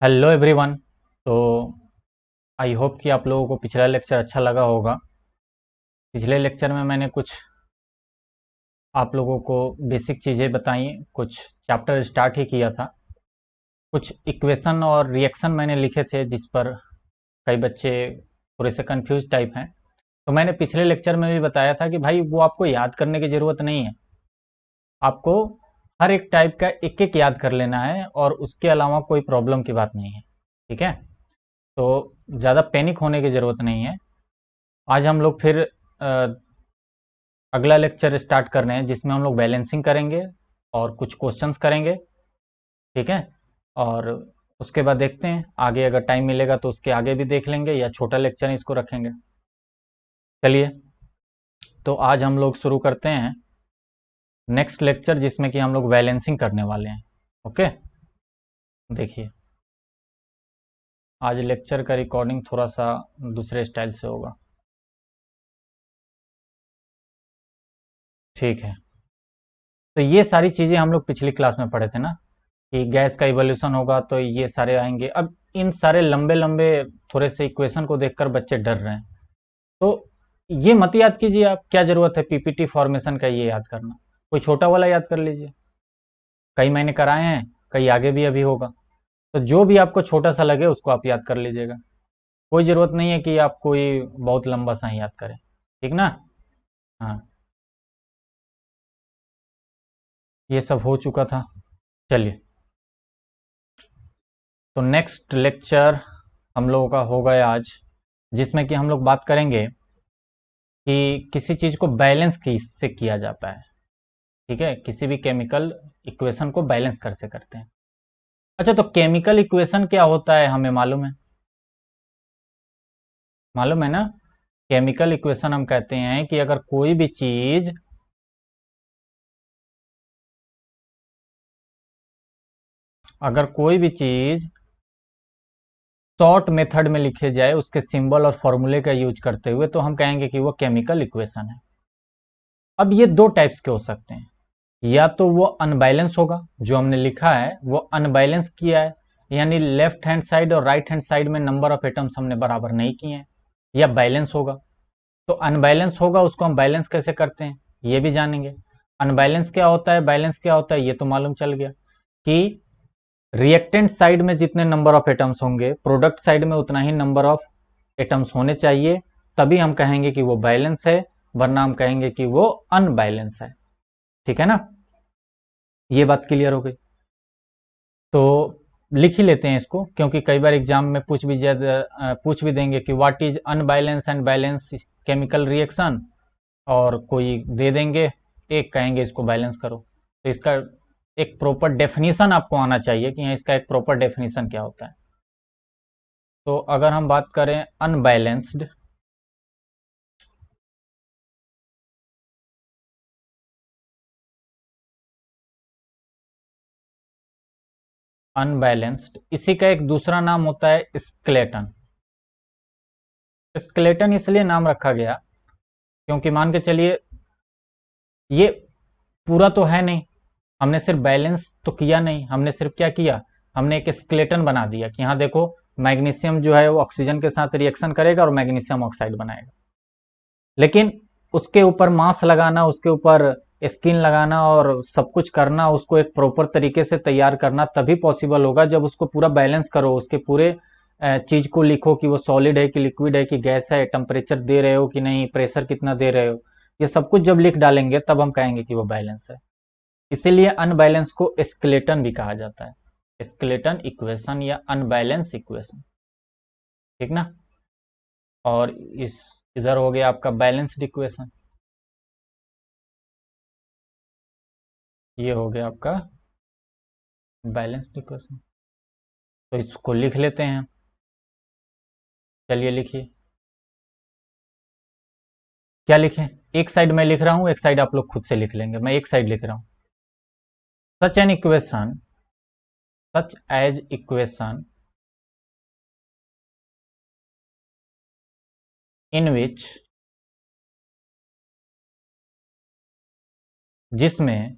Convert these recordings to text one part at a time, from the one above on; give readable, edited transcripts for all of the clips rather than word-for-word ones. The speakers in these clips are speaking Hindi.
Hello everyone. तो आई होप कि आप लोगों को पिछला लेक्चर अच्छा लगा होगा। पिछले लेक्चर में मैंने कुछ आप लोगों को बेसिक चीज़ें बताई, कुछ चैप्टर स्टार्ट ही किया था। कुछ इक्वेशन और रिएक्शन मैंने लिखे थे जिस पर कई बच्चे थोड़े से कंफ्यूज टाइप हैं। तो मैंने पिछले लेक्चर में भी बताया था कि भाई वो आपको याद करने की ज़रूरत नहीं है। आपको हर एक टाइप का एक एक याद कर लेना है और उसके अलावा कोई प्रॉब्लम की बात नहीं है। ठीक है। तो ज़्यादा पैनिक होने की ज़रूरत नहीं है। आज हम लोग फिर अगला लेक्चर स्टार्ट कर रहे हैं जिसमें हम लोग बैलेंसिंग करेंगे और कुछ क्वेश्चंस करेंगे। ठीक है। और उसके बाद देखते हैं आगे, अगर टाइम मिलेगा तो उसके आगे भी देख लेंगे या छोटा लेक्चर इसको रखेंगे। चलिए, तो आज हम लोग शुरू करते हैं नेक्स्ट लेक्चर जिसमें कि हम लोग बैलेंसिंग करने वाले हैं। ओके। देखिए, आज लेक्चर का रिकॉर्डिंग थोड़ा सा दूसरे स्टाइल से होगा। ठीक है। तो ये सारी चीज़ें हम लोग पिछली क्लास में पढ़े थे ना, कि गैस का इवोल्यूशन होगा तो ये सारे आएंगे। अब इन सारे लंबे लंबे थोड़े से इक्वेशन को देखकर बच्चे डर रहे हैं। तो ये मत याद कीजिए आप, क्या जरूरत है पीपीटी फॉर्मेशन का ये याद करना। कोई छोटा वाला याद कर लीजिए। कई मैंने कराए हैं, कई आगे भी अभी होगा। तो जो भी आपको छोटा सा लगे उसको आप याद कर लीजिएगा। कोई जरूरत नहीं है कि आप कोई बहुत लंबा सा ही याद करें। ठीक ना। हाँ, ये सब हो चुका था। चलिए, तो नेक्स्ट लेक्चर हम लोगों का होगा आज, जिसमें कि हम लोग बात करेंगे कि किसी चीज को बैलेंस किससे किया जाता है। ठीक है, किसी भी केमिकल इक्वेशन को बैलेंस कैसे करते हैं। अच्छा, तो केमिकल इक्वेशन क्या होता है हमें मालूम है? मालूम है ना। केमिकल इक्वेशन हम कहते हैं कि अगर कोई भी चीज शॉर्ट मेथड में लिखे जाए उसके सिंबल और फॉर्मूले का यूज करते हुए, तो हम कहेंगे कि वो केमिकल इक्वेशन है। अब ये दो टाइप्स के हो सकते हैं। या तो वो अनबैलेंस होगा, जो हमने लिखा है वो अनबैलेंस किया है, यानी लेफ्ट हैंड साइड और राइट हैंड साइड में नंबर ऑफ एटम्स हमने बराबर नहीं किए हैं। या बैलेंस होगा। तो अनबैलेंस होगा, उसको हम बैलेंस कैसे करते हैं ये भी जानेंगे। अनबैलेंस क्या होता है, बैलेंस क्या होता है, ये तो मालूम चल गया कि रिएक्टेंट साइड में जितने नंबर ऑफ एटम्स होंगे प्रोडक्ट साइड में उतना ही नंबर ऑफ एटम्स होने चाहिए, तभी हम कहेंगे कि वो बैलेंस है। वरना हम कहेंगे कि वो अनबैलेंस है। ठीक है ना। ये बात क्लियर हो गई। तो लिख ही लेते हैं इसको, क्योंकि कई बार एग्जाम में पूछ भी देंगे कि what is unbalance and balance chemical reaction, और कोई दे देंगे, एक कहेंगे इसको बैलेंस करो। तो इसका एक प्रॉपर डेफिनेशन आपको आना चाहिए कि हाँ, इसका एक प्रॉपर डेफिनेशन क्या होता है। तो अगर हम बात करें अनबैलेंस्ड, अनबैलेंस्ड इसी का एक दूसरा नाम होता है स्केलेटन। स्केलेटन इसलिए नाम रखा गया क्योंकि मान के चलिए ये पूरा तो है नहीं, हमने सिर्फ बैलेंस तो किया नहीं, हमने सिर्फ क्या किया, हमने एक स्केलेटन बना दिया कि हाँ देखो, मैग्नीशियम जो है वो ऑक्सीजन के साथ रिएक्शन करेगा और मैग्नीशियम ऑक्साइड बनाएगा। लेकिन उसके ऊपर मास लगाना, उसके ऊपर स्किन लगाना और सब कुछ करना, उसको एक प्रॉपर तरीके से तैयार करना तभी पॉसिबल होगा जब उसको पूरा बैलेंस करो, उसके पूरे चीज को लिखो कि वो सॉलिड है कि लिक्विड है कि गैस है, टेम्परेचर दे रहे हो कि नहीं, प्रेशर कितना दे रहे हो। ये सब कुछ जब लिख डालेंगे तब हम कहेंगे कि वो बैलेंस है। इसीलिए अनबैलेंस को स्केलेटन भी कहा जाता है, स्केलेटन इक्वेशन या अनबैलेंस इक्वेशन। ठीक ना। और इस इधर हो गया आपका बैलेंस्ड इक्वेशन, ये हो गया आपका बैलेंस्ड इक्वेशन। तो इसको लिख लेते हैं। चलिए लिखिए, क्या लिखें। एक साइड मैं लिख रहा हूं, एक साइड आप लोग खुद से लिख लेंगे। मैं एक साइड लिख रहा हूं। Such an equation, such as equation in which, जिसमें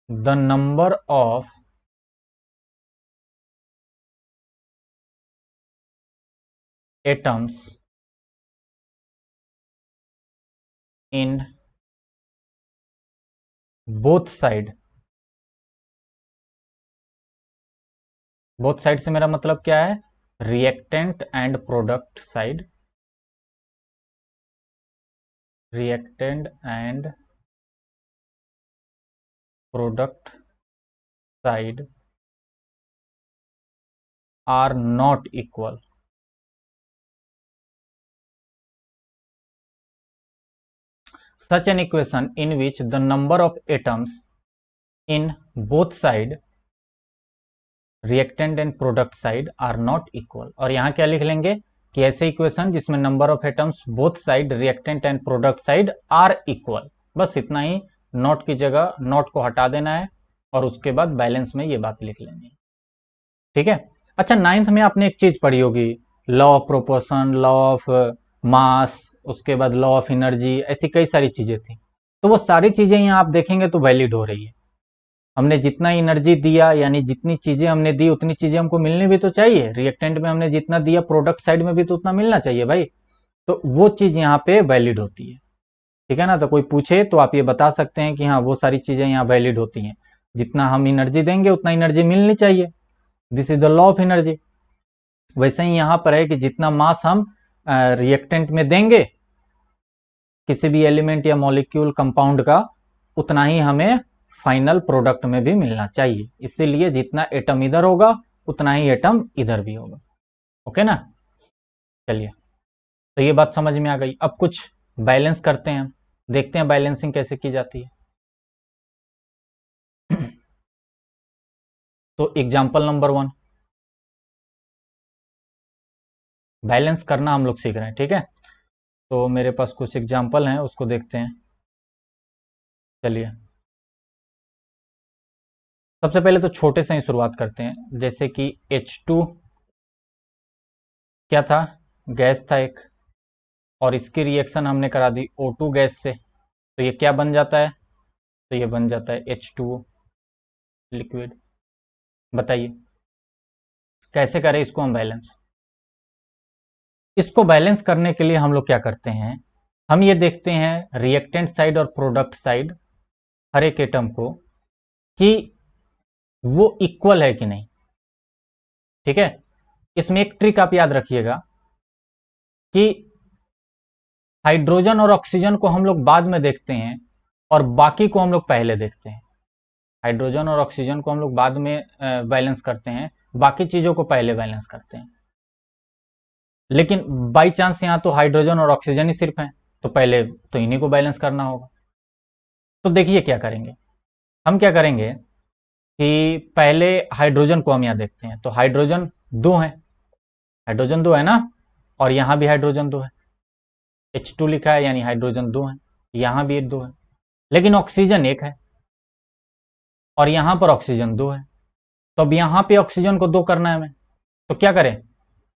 the number of atoms in both side, both side से मेरा मतलब क्या है, reactant and product side, reactant and product side are not equal. Such an equation in which the number of atoms in both side reactant and product side are not equal। और यहाँ क्या लिख लेंगे कि ऐसे इक्वेशन जिसमें number of atoms both side reactant and product side are equal, बस इतना ही, नॉट की जगह नॉट को हटा देना है और उसके बाद बैलेंस में ये बात लिख लेनी है। ठीक है। अच्छा, नाइन्थ में आपने एक चीज पढ़ी होगी, law of proportion, law of mass, उसके बाद लॉ ऑफ एनर्जी, ऐसी कई सारी चीजें थी। तो वो सारी चीजें यहाँ आप देखेंगे तो वैलिड हो रही है। हमने जितना एनर्जी दिया, यानी जितनी चीजें हमने दी उतनी चीजें हमको मिलनी भी तो चाहिए। रिएक्टेंट में हमने जितना दिया प्रोडक्ट साइड में भी तो उतना मिलना चाहिए भाई। तो वो चीज यहाँ पे वैलिड होती है। ठीक है ना। तो कोई पूछे तो आप ये बता सकते हैं कि हाँ वो सारी चीजें यहाँ वैलिड होती हैं, जितना हम एनर्जी देंगे उतना एनर्जी मिलनी चाहिए। This is the law of energy. वैसे ही यहां पर है कि जितना मास हम रिएक्टेंट में देंगे किसी भी एलिमेंट या मॉलिक्यूल कंपाउंड का, उतना ही हमें फाइनल प्रोडक्ट में भी मिलना चाहिए। इसीलिए जितना एटम इधर होगा उतना ही एटम इधर भी होगा। ओके ना। चलिए, तो ये बात समझ में आ गई। अब कुछ बैलेंस करते हैं, देखते हैं बैलेंसिंग कैसे की जाती है। तो एग्जाम्पल नंबर 1, बैलेंस करना हम लोग सीख रहे हैं। ठीक है, तो मेरे पास कुछ एग्जाम्पल हैं, उसको देखते हैं। चलिए, सबसे पहले तो छोटे से ही शुरुआत करते हैं। जैसे कि H2 क्या था, गैस था एक, और इसकी रिएक्शन हमने करा दी O2 गैस से, तो ये क्या बन जाता है, तो ये बन जाता है H2O लिक्विड। बताइए कैसे करें इसको हम बैलेंस। इसको बैलेंस करने के लिए हम लोग क्या करते हैं, हम ये देखते हैं रिएक्टेंट साइड और प्रोडक्ट साइड हर एक एटम को कि वो इक्वल है कि नहीं। ठीक है, इसमें एक ट्रिक आप याद रखिएगा कि हाइड्रोजन और ऑक्सीजन को हम लोग बाद में देखते हैं और बाकी को हम लोग पहले देखते हैं। हाइड्रोजन और ऑक्सीजन को हम लोग बाद में बैलेंस करते हैं, बाकी चीजों को पहले बैलेंस करते हैं। लेकिन बाई चांस यहां तो हाइड्रोजन और ऑक्सीजन ही सिर्फ हैं, तो पहले तो इन्हीं को बैलेंस करना होगा। तो देखिए क्या करेंगे, हम क्या करेंगे कि पहले हाइड्रोजन को हम यहां देखते हैं, तो हाइड्रोजन दो है, हाइड्रोजन दो है ना, और यहां भी हाइड्रोजन दो है, H2 लिखा है यानी हाइड्रोजन दो है, यहां भी दो है। लेकिन ऑक्सीजन एक है और यहां पर ऑक्सीजन दो है, तो अब यहां पे ऑक्सीजन को दो करना है हमें, तो क्या करें,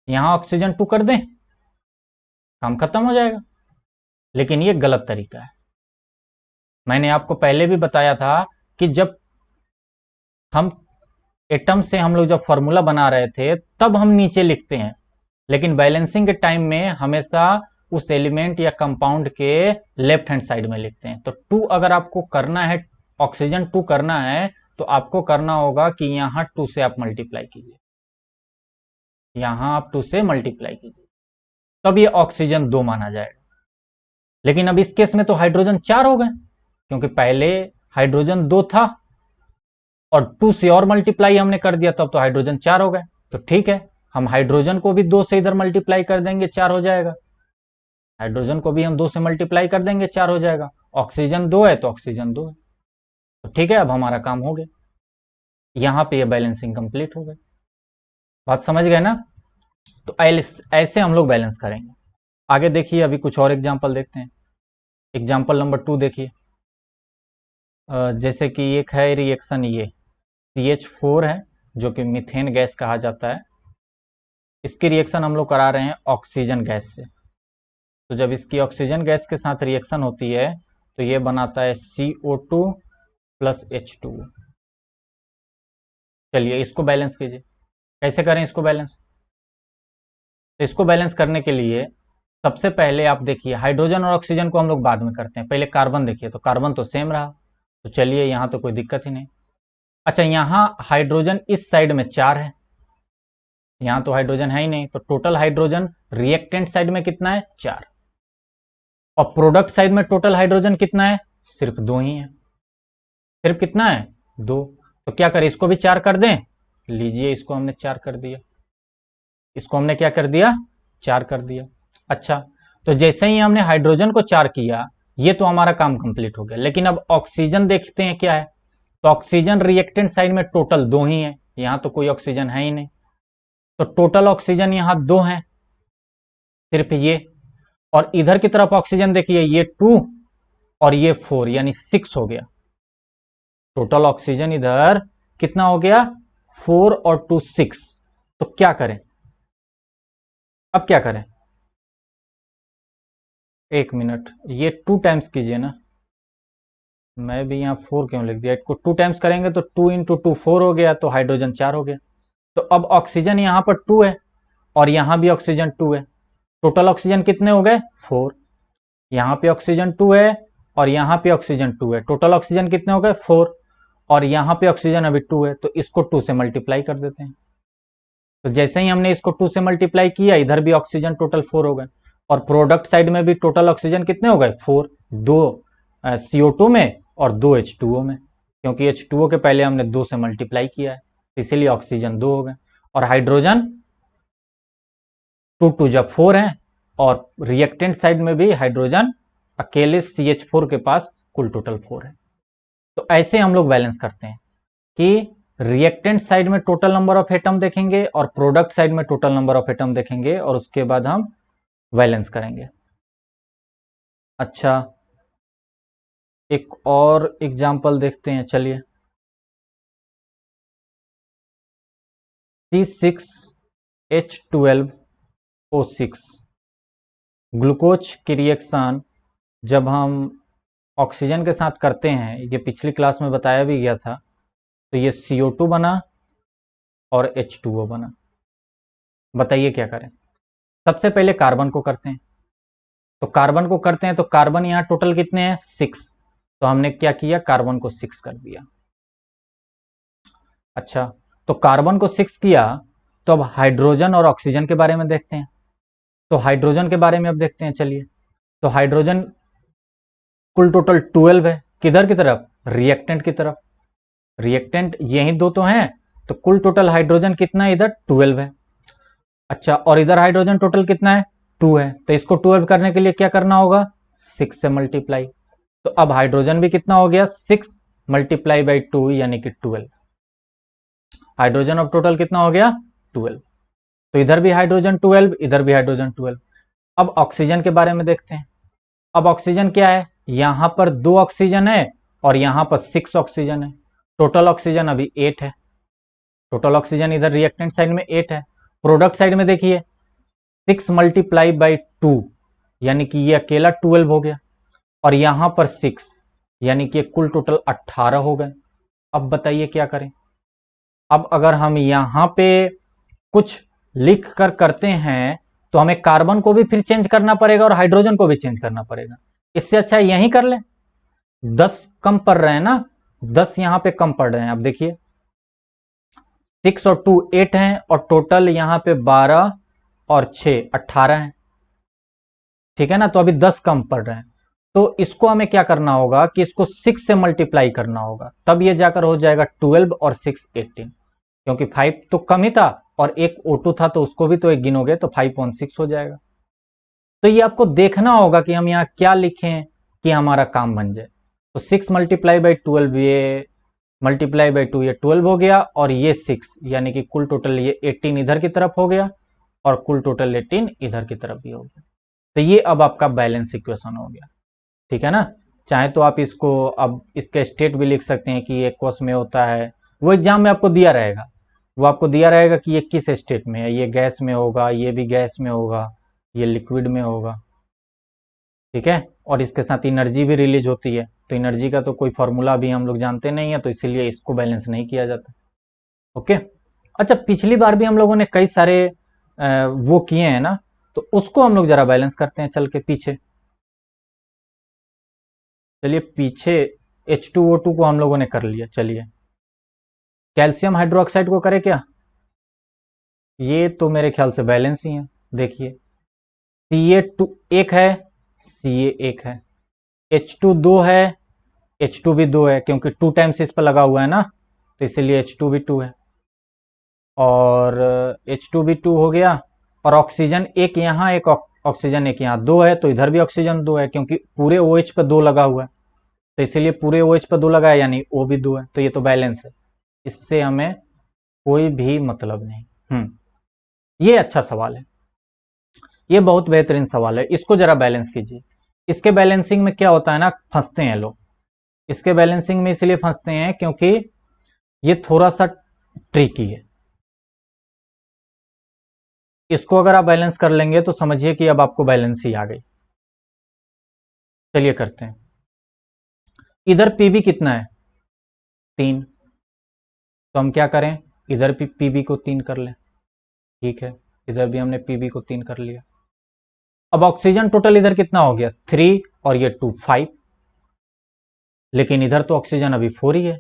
यहां ऑक्सीजन टू कर दें, काम खत्म हो जाएगा। लेकिन ये गलत तरीका है। मैंने आपको पहले भी बताया था कि जब हम एटम से हम लोग जब फॉर्मूला बना रहे थे तब हम नीचे लिखते हैं, लेकिन बैलेंसिंग के टाइम में हमेशा उस एलिमेंट या कंपाउंड के लेफ्ट हैंड साइड में लिखते हैं। तो टू अगर आपको करना है, ऑक्सीजन टू करना है, तो आपको करना होगा कि यहां टू से आप मल्टीप्लाई कीजिए, यहां आप टू से मल्टीप्लाई कीजिए, तब ये ऑक्सीजन दो माना जाएगा। लेकिन अब इस केस में तो हाइड्रोजन चार हो गए, क्योंकि पहले हाइड्रोजन दो था और टू से और मल्टीप्लाई हमने कर दिया, तब तो हाइड्रोजन चार हो गए। तो ठीक है, हम हाइड्रोजन को भी दो से इधर मल्टीप्लाई कर देंगे, चार हो जाएगा। हाइड्रोजन को भी हम दो से मल्टीप्लाई कर देंगे, चार हो जाएगा। ऑक्सीजन दो है तो ऑक्सीजन दो है, तो ठीक है, अब हमारा काम हो गया, यहां पे ये बैलेंसिंग कंप्लीट हो गई। बात समझ गए ना। तो ऐसे हम लोग बैलेंस करेंगे। आगे देखिए, अभी कुछ और एग्जाम्पल देखते हैं। एग्जाम्पल नंबर 2 देखिए। जैसे कि एक है रिएक्शन, ये CH4 है जो कि मीथेन गैस कहा जाता है। इसकी रिएक्शन हम लोग करा रहे हैं ऑक्सीजन गैस से। तो जब इसकी ऑक्सीजन गैस के साथ रिएक्शन होती है तो ये बनाता है CO2 प्लस H2। चलिए इसको बैलेंस कीजिए, कैसे करें इसको बैलेंस। तो इसको बैलेंस करने के लिए सबसे पहले आप देखिए, हाइड्रोजन और ऑक्सीजन को हम लोग बाद में करते हैं, पहले कार्बन देखिए, तो कार्बन तो सेम रहा, तो चलिए यहां तो कोई दिक्कत ही नहीं। अच्छा, यहां हाइड्रोजन इस साइड में 4 है, यहां तो हाइड्रोजन है ही नहीं, तो टोटल हाइड्रोजन रिएक्टेंट साइड में कितना है? 4। और प्रोडक्ट साइड में टोटल हाइड्रोजन कितना है? सिर्फ 2 ही है। सिर्फ कितना है? 2। तो क्या करें, इसको भी 4 कर दें? लीजिए, इसको हमने 4 कर दिया, इसको हमने क्या कर दिया? 4 कर दिया। अच्छा, तो जैसे ही हमने हाइड्रोजन को 4 किया, ये तो हमारा काम कंप्लीट हो गया। लेकिन अब ऑक्सीजन देखते हैं क्या है। तो ऑक्सीजन रिएक्टेंट साइड में टोटल 2 ही है, यहां तो कोई ऑक्सीजन है ही नहीं, तो टोटल ऑक्सीजन यहां 2 है, सिर्फ ये। और इधर की तरफ ऑक्सीजन देखिए, ये 2 और ये 4, यानी 6 हो गया। टोटल ऑक्सीजन इधर कितना हो गया? 4 और 2 6। तो क्या करें, अब क्या करें? 1 मिनट, ये 2 टाइम्स कीजिए ना, मैं भी यहाँ 4 क्यों लिख दिया? इसको 2 टाइम्स करेंगे तो 2 इंटू 2 4 हो गया, तो हाइड्रोजन 4 हो गया। तो अब ऑक्सीजन यहां पर 2 है और यहां भी ऑक्सीजन 2 है, टोटल ऑक्सीजन कितने हो गए? 4। यहां पे ऑक्सीजन 2 है और यहां पे ऑक्सीजन 2 है, टोटल ऑक्सीजन कितने हो गए? 4। और यहां पे ऑक्सीजन अभी 2 है, तो इसको 2 से मल्टीप्लाई कर देते हैं। तो जैसे ही हमने इसको 2 से मल्टीप्लाई किया, इधर भी ऑक्सीजन टोटल 4 हो गए। और प्रोडक्ट साइड में भी टोटल ऑक्सीजन कितने हो गए? 4। 2 CO2 में और 2 H2O में, क्योंकि H2O के पहले हमने 2 से मल्टीप्लाई किया है, इसीलिए ऑक्सीजन 2 हो गए। और हाइड्रोजन 2 2 जब 4 है, और रिएक्टेंट साइड में भी हाइड्रोजन अकेले CH4 के पास कुल टोटल 4 है। तो ऐसे हम लोग बैलेंस करते हैं कि रिएक्टेंट साइड में टोटल नंबर ऑफ एटम देखेंगे और प्रोडक्ट साइड में टोटल नंबर ऑफ एटम देखेंगे, और उसके बाद हम बैलेंस करेंगे। अच्छा, एक और एग्जांपल देखते हैं, चलिए। C6H12O6 ग्लूकोज की रिएक्शन जब हम ऑक्सीजन के साथ करते हैं, ये पिछली क्लास में बताया भी गया था, तो ये CO2 बना और H2O बना। बताइए क्या करें? सबसे पहले कार्बन को करते हैं, तो कार्बन को करते हैं, तो कार्बन यहां टोटल कितने हैं? 6। तो हमने क्या किया? कार्बन को 6 कर दिया। अच्छा, तो कार्बन को 6 किया, तो अब हाइड्रोजन और ऑक्सीजन के बारे में देखते हैं। तो हाइड्रोजन के बारे में अब देखते हैं, चलिए। तो हाइड्रोजन कुल टोटल 12 है, किधर की तरफ? रिएक्टेंट की तरफ। रिएक्टेंट यही दो तो हैं, तो कुल टोटल हाइड्रोजन कितना है? इधर 12 है। अच्छा, और इधर हाइड्रोजन टोटल कितना है? 2 है, तो इसको 12 करने के लिए क्या करना होगा? 6 से मल्टीप्लाई। तो अब हाइड्रोजन भी कितना हो गया? 6 मल्टीप्लाई बाई 2, यानी कि 12। हाइड्रोजन अब टोटल कितना हो गया? 12। तो इधर भी हाइड्रोजन 12, इधर भी हाइड्रोजन 12। अब ऑक्सीजन के बारे में देखते हैं। अब ऑक्सीजन क्या है? यहां पर 2 ऑक्सीजन है और यहां पर 6 ऑक्सीजन है, टोटल ऑक्सीजन अभी 8 है। टोटल ऑक्सीजन इधर रिएक्टेंट साइड में 8 है। प्रोडक्ट साइड में देखिए, 6 मल्टीप्लाई बाई 2, यानी कि ये अकेला 12 हो गया, और यहां पर 6, यानी कि कुल टोटल 18 हो गए। अब बताइए क्या करें? अब अगर हम यहां पे कुछ लिख कर करते हैं, तो हमें कार्बन को भी फिर चेंज करना पड़ेगा और हाइड्रोजन को भी चेंज करना पड़ेगा। इससे अच्छा यही कर ले, 10 कम पड़ रहे हैं ना, 10 यहां पे कम पड़ रहे हैं। अब देखिए, 6 और 2 8 हैं, और टोटल यहां पे 12 और 6 18 हैं, ठीक है ना? तो अभी 10 कम पड़ रहे हैं, तो इसको हमें क्या करना होगा कि इसको 6 से मल्टीप्लाई करना होगा, तब ये जाकर हो जाएगा 12 और 6 18, क्योंकि 5 तो कम ही था और एक O2 था, तो उसको भी तो एक गिनोगे, तो 5 on 6 हो जाएगा। तो ये आपको देखना होगा कि हम यहाँ क्या लिखें कि हमारा काम बन जाए। तो 6 मल्टीप्लाई बाई 12, ये मल्टीप्लाई बाई 2, ये 12 हो गया, और ये 6, यानी कि कुल टोटल ये 18 इधर की तरफ हो गया, और कुल टोटल 18 इधर की तरफ भी हो गया। तो ये अब आपका बैलेंस इक्वेशन हो गया, ठीक है ना? चाहे तो आप इसको अब इसका स्टेट भी लिख सकते हैं कि ये एक्वस में होता है, वो एग्जाम में आपको दिया रहेगा, वो आपको दिया रहेगा कि ये किस स्टेट में है, ये गैस में होगा, ये भी गैस में होगा, ये लिक्विड में होगा, ठीक है? और इसके साथ एनर्जी भी रिलीज होती है, तो एनर्जी का तो कोई फॉर्मूला भी हम लोग जानते नहीं है, तो इसीलिए इसको बैलेंस नहीं किया जाता। ओके। अच्छा, पिछली बार भी हम लोगों ने कई सारे वो किए हैं ना, तो उसको हम लोग जरा बैलेंस करते हैं चल के पीछे। चलिए पीछे H2O2 को हम लोगों ने कर लिया। चलिए कैल्शियम हाइड्रोक्साइड को करें क्या? ये तो मेरे ख्याल से बैलेंस ही है। देखिए Ca2 एक है, Ca एक है, H2 दो है, H2 भी दो है, क्योंकि 2 टाइम्स इस पर लगा हुआ है ना, तो इसीलिए H2 भी 2 है। और H2 भी 2 हो गया, और ऑक्सीजन एक यहाँ, एक ऑक्सीजन एक यहाँ, दो है, तो इधर भी ऑक्सीजन दो है, क्योंकि पूरे OH पे दो लगा हुआ है, तो इसीलिए पूरे OH पे दो लगा है, यानी O भी दो है, तो ये तो बैलेंस है। इससे हमें कोई भी मतलब नहीं। ये अच्छा सवाल है, ये बहुत बेहतरीन सवाल है, इसको जरा बैलेंस कीजिए। इसके बैलेंसिंग में क्या होता है ना, फंसते हैं लोग। इसके बैलेंसिंग में इसलिए फंसते हैं क्योंकि ये थोड़ा सा ट्रिकी है। इसको अगर आप बैलेंस कर लेंगे तो समझिए कि अब आपको बैलेंस ही आ गई। चलिए करते हैं। इधर पीबी कितना है? 3। तो हम क्या करें, इधर भी पीबी को 3 कर लें। ठीक है, इधर भी हमने पीबी को 3 कर लिया। अब ऑक्सीजन टोटल इधर कितना हो गया? 3 और ये 2 5। लेकिन इधर तो ऑक्सीजन अभी 4 ही है,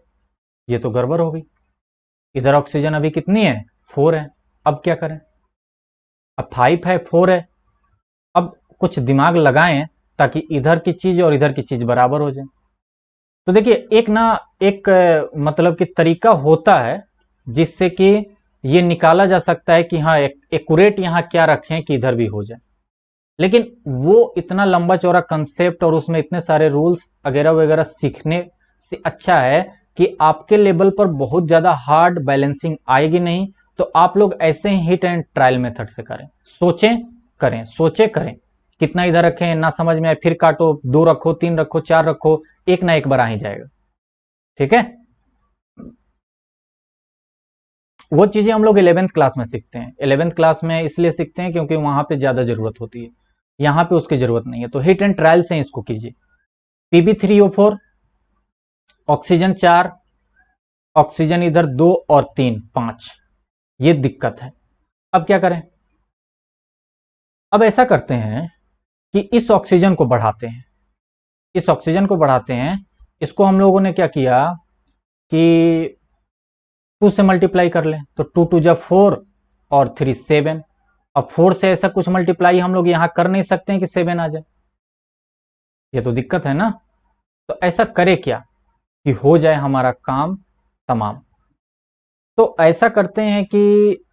ये तो गड़बड़ हो गई। इधर ऑक्सीजन अभी कितनी है? 4 है। अब क्या करें? अब 5 है, 4 है। अब कुछ दिमाग लगाएं ताकि इधर की चीज और इधर की चीज बराबर हो जाए। तो देखिए एक ना, एक मतलब कि तरीका होता है जिससे कि ये निकाला जा सकता है कि हाँ एक्यूरेट यहाँ क्या रखें कि इधर भी हो जाए। लेकिन वो इतना लंबा चौड़ा कंसेप्ट और उसमें इतने सारे रूल्स वगैरह वगैरह सीखने से अच्छा है कि आपके लेवल पर बहुत ज्यादा हार्ड बैलेंसिंग आएगी नहीं। तो आप लोग ऐसे ही हिट एंड ट्रायल मेथड से करें, सोचें करें, सोचे करें, कितना इधर रखें, ना समझ में आए फिर काटो, 2 रखो, 3 रखो, 4 रखो, एक ना एक बार आ ही जाएगा। ठीक है, वो चीजें हम लोग 11th क्लास में सीखते हैं। 11th क्लास में इसलिए सीखते हैं क्योंकि वहां पे ज्यादा जरूरत होती है, यहाँ पे उसकी जरूरत नहीं है। तो हिट एंड ट्रायल से इसको कीजिए। Pb3O4, ऑक्सीजन 4, ऑक्सीजन इधर 2 और 3 5, ये दिक्कत है। अब क्या करें? अब ऐसा करते हैं कि इस ऑक्सीजन को बढ़ाते हैं, इस ऑक्सीजन को बढ़ाते हैं। इसको हम लोगों ने क्या किया कि 2 से मल्टीप्लाई कर लें, तो 2 2 जा 4 और 3 7। अब 4 से ऐसा कुछ मल्टीप्लाई हम लोग यहां कर नहीं सकते हैं कि 7 आ जाए, ये तो दिक्कत है ना। तो ऐसा करे क्या कि हो जाए हमारा काम तमाम। तो ऐसा करते हैं कि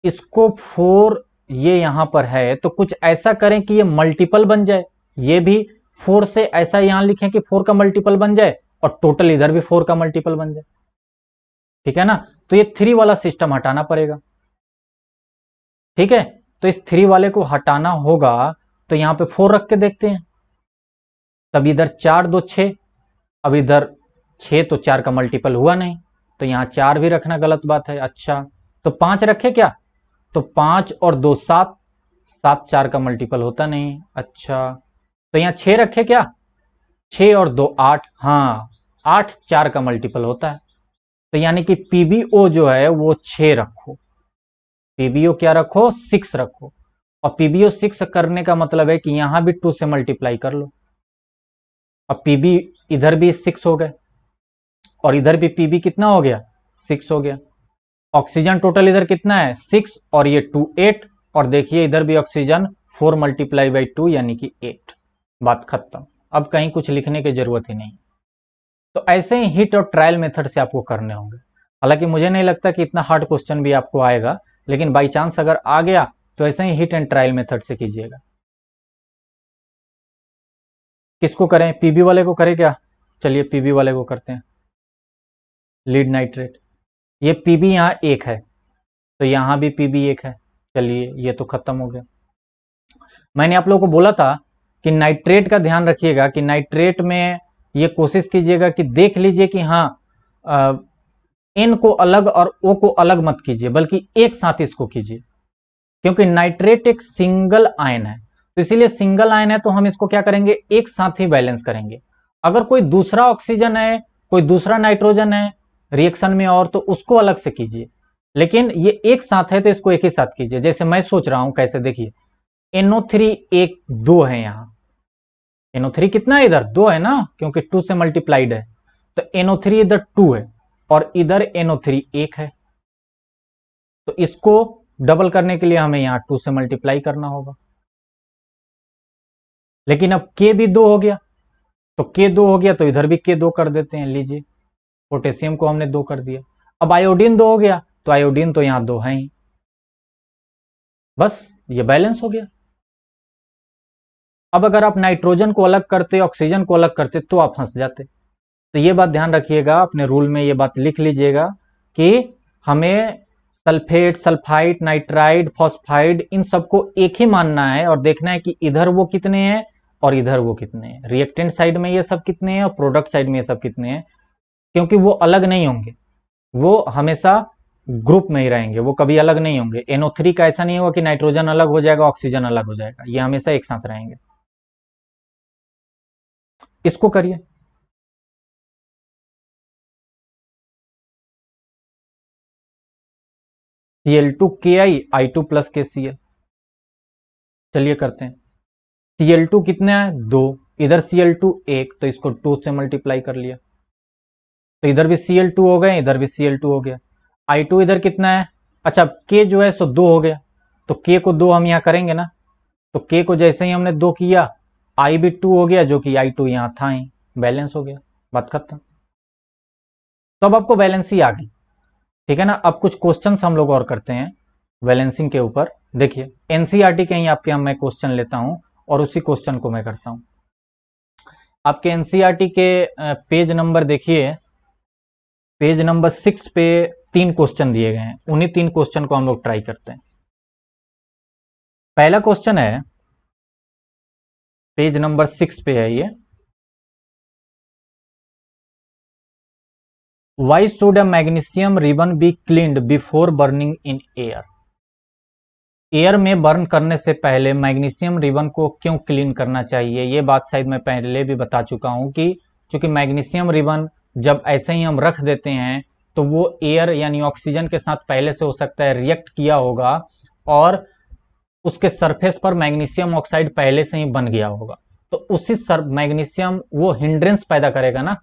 इसको 4, ये यहां पर है, तो कुछ ऐसा करें कि ये मल्टीपल बन जाए। ये भी 4 से ऐसा यहां लिखें कि 4 का मल्टीपल बन जाए, और टोटल इधर भी 4 का मल्टीपल बन जाए। ठीक है ना, तो ये 3 वाला सिस्टम हटाना पड़ेगा। ठीक है, तो इस 3 वाले को हटाना होगा, तो यहां पे 4 रख के देखते हैं। तब इधर 4 2 6, अब इधर 6 तो 4 का मल्टीपल हुआ नहीं, तो यहां 4 भी रखना गलत बात है। अच्छा, तो 5 रखे क्या? तो 5 और 2 7, 7 4 का मल्टीपल होता नहीं। अच्छा, तो यहां 6 रखे क्या? 6 और 2 8, हाँ 8 4 का मल्टीपल होता है। तो यानी कि पीबीओ जो है वो 6 रखो, पीबीओ क्या रखो? 6 रखो। और पीबीओ 6 करने का मतलब है कि यहां भी 2 से मल्टीप्लाई कर लो। अब पीबी इधर भी 6 हो गए, और इधर भी पीबी कितना हो गया? 6 हो गया। ऑक्सीजन टोटल इधर कितना है? 6, और ये 2 8, और देखिए इधर भी ऑक्सीजन 4 मल्टीप्लाई बाई 2 यानी कि 8। बात खत्म, अब कहीं कुछ लिखने की जरूरत ही नहीं। तो ऐसे ही हिट और ट्रायल मेथड से आपको करने होंगे। हालांकि मुझे नहीं लगता कि इतना हार्ड क्वेश्चन भी आपको आएगा, लेकिन बाई चांस अगर आ गया तो ऐसे ही हिट एंड ट्रायल मेथड से कीजिएगा। किसको करें? पीबी वाले को करें क्या? चलिए पीबी वाले को करते हैं। लीड नाइट्रेट, ये पीबी यहां 1 है, तो यहां भी पीबी 1 है। चलिए ये तो खत्म हो गया। मैंने आप लोगों को बोला था कि नाइट्रेट का ध्यान रखिएगा, कि नाइट्रेट में ये कोशिश कीजिएगा कि देख लीजिए कि हाँ एन को अलग और ओ को अलग मत कीजिए, बल्कि एक साथ इसको कीजिए, क्योंकि नाइट्रेट एक सिंगल आयन है। तो इसीलिए सिंगल आयन है तो हम इसको क्या करेंगे? एक साथ ही बैलेंस करेंगे। अगर कोई दूसरा ऑक्सीजन है, कोई दूसरा नाइट्रोजन है रिएक्शन में, और तो उसको अलग से कीजिए। लेकिन ये एक साथ है तो इसको एक ही साथ कीजिए। जैसे मैं सोच रहा हूं कैसे, देखिए NO3 एक 2 है, यहां NO3 कितना है इधर 2 है ना, क्योंकि 2 से मल्टीप्लाइड है, तो NO3 इधर 2 है और इधर NO3 एक है, तो इसको डबल करने के लिए हमें यहां 2 से मल्टीप्लाई करना होगा। लेकिन अब K भी 2 हो गया, तो K 2 हो गया तो इधर भी K 2 कर देते हैं। लीजिए पोटेशियम को हमने 2 कर दिया। अब आयोडीन 2 हो गया, तो आयोडीन तो यहां 2 है ही, बस ये बैलेंस हो गया। अब अगर आप नाइट्रोजन को अलग करते, ऑक्सीजन को अलग करते, तो आप फंस जाते। तो ये बात ध्यान रखिएगा, अपने रूल में ये बात लिख लीजिएगा कि हमें सल्फेट, सल्फाइड, नाइट्राइड, फॉस्फाइड इन सबको एक ही मानना है और देखना है कि इधर वो कितने हैं और इधर वो कितने हैं, रिएक्टेंट साइड में ये सब कितने हैं और प्रोडक्ट साइड में ये सब कितने हैं, क्योंकि वो अलग नहीं होंगे, वो हमेशा ग्रुप में ही रहेंगे, वो कभी अलग नहीं होंगे। NO3 का ऐसा नहीं होगा कि नाइट्रोजन अलग हो जाएगा, ऑक्सीजन अलग हो जाएगा, ये हमेशा एक साथ रहेंगे। इसको करिए। Cl2Ki, I2 प्लस KCl, चलिए करते हैं। Cl2 कितना है 2, इधर Cl2 1, तो इसको 2 से मल्टीप्लाई कर लिया, तो इधर भी Cl2 हो गए, इधर भी Cl2 हो गया। I2 इधर कितना है, अच्छा K जो है सो 2 हो गया, तो K को 2 हम यहां करेंगे ना, तो K को जैसे ही हमने 2 किया, I भी 2 हो गया, जो कि I2 यहां था ही, बैलेंस हो गया, बात खत्म। तो अब आपको बैलेंसी आ गई, ठीक है ना। अब कुछ क्वेश्चंस हम लोग और करते हैं बैलेंसिंग के ऊपर। देखिए एनसीईआरटी के ही आपके मैं क्वेश्चन लेता हूं और उसी क्वेश्चन को मैं करता हूं। आपके एनसीईआरटी के पेज नंबर देखिए, पेज नंबर 6 पे 3 क्वेश्चन दिए गए हैं, उन्हीं 3 क्वेश्चन को हम लोग ट्राई करते हैं। पहला क्वेश्चन है, पेज नंबर 6 पे है ये, why should a magnesium ribbon be cleaned before burning in air. Air में बर्न करने से पहले मैग्नीशियम रिबन को क्यों क्लीन करना चाहिए। ये बात शायद मैं पहले भी बता चुका हूं कि चूंकि मैग्नीशियम रिबन जब ऐसे ही हम रख देते हैं तो वो एयर यानी ऑक्सीजन के साथ पहले से हो सकता है रिएक्ट किया होगा और उसके सरफेस पर मैग्नीशियम ऑक्साइड पहले से ही बन गया होगा, तो उसी मैग्नीशियम वो हिंड्रेंस पैदा करेगा ना,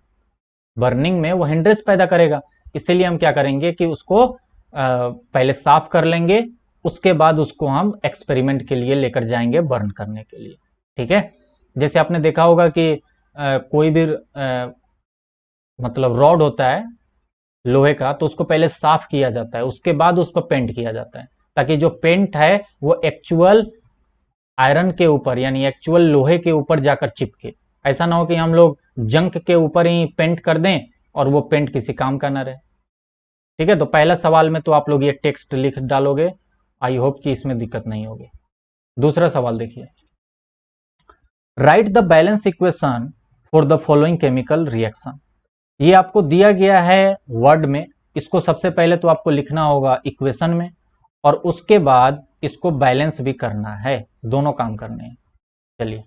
बर्निंग में वो हिंड्रेंस पैदा करेगा। इसीलिए हम क्या करेंगे कि उसको पहले साफ कर लेंगे, उसके बाद उसको हम एक्सपेरिमेंट के लिए लेकर जाएंगे बर्न करने के लिए, ठीक है। जैसे आपने देखा होगा कि कोई भी मतलब रॉड होता है लोहे का, तो उसको पहले साफ किया जाता है, उसके बाद उस पर पेंट किया जाता है, ताकि जो पेंट है वो एक्चुअल आयरन के ऊपर यानी एक्चुअल लोहे के ऊपर जाकर चिपके। ऐसा ना हो कि हम लोग जंक के ऊपर ही पेंट कर दें और वो पेंट किसी काम का ना रहे, ठीक है। तो पहला सवाल में तो आप लोग ये टेक्स्ट लिख डालोगे, आई होप कि इसमें दिक्कत नहीं होगी। दूसरा सवाल देखिए, right the balance equation for the following chemical reaction. ये आपको दिया गया है वर्ड में, इसको सबसे पहले तो आपको लिखना होगा इक्वेशन में और उसके बाद इसको बैलेंस भी करना है, दोनों काम करने हैं। चलिए